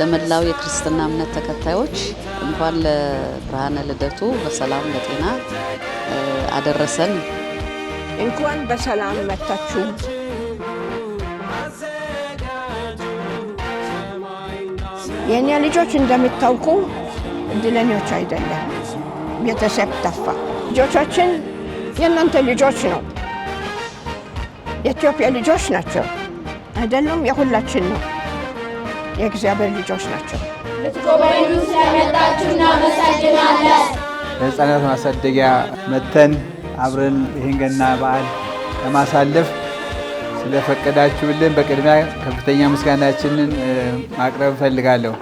ለመላው የክርስትና እምነት ተከታዮች እንኳን ለብርሃነ ልደቱ በሰላም በጤና አደረሰን። እንኳን በሰላም መጣችሁ። የኛ ልጆች እንደምታውቁ እድለኞች አይደለም። ቤተሰብ ጠፋ። ልጆቻችን የእናንተ ልጆች ነው፣ የኢትዮጵያ ልጆች ናቸው አይደሉም? የሁላችን ነው፣ የእግዚአብሔር ልጆች ናቸው። ልትጎበኙ ስለመጣችሁ እናመሰግናለን። ለሕፃናት ማሳደጊያ መተን አብረን ይህን ገና በዓል ለማሳለፍ ስለፈቀዳችሁልን በቅድሚያ ከፍተኛ ምስጋናችንን ማቅረብ እፈልጋለሁ።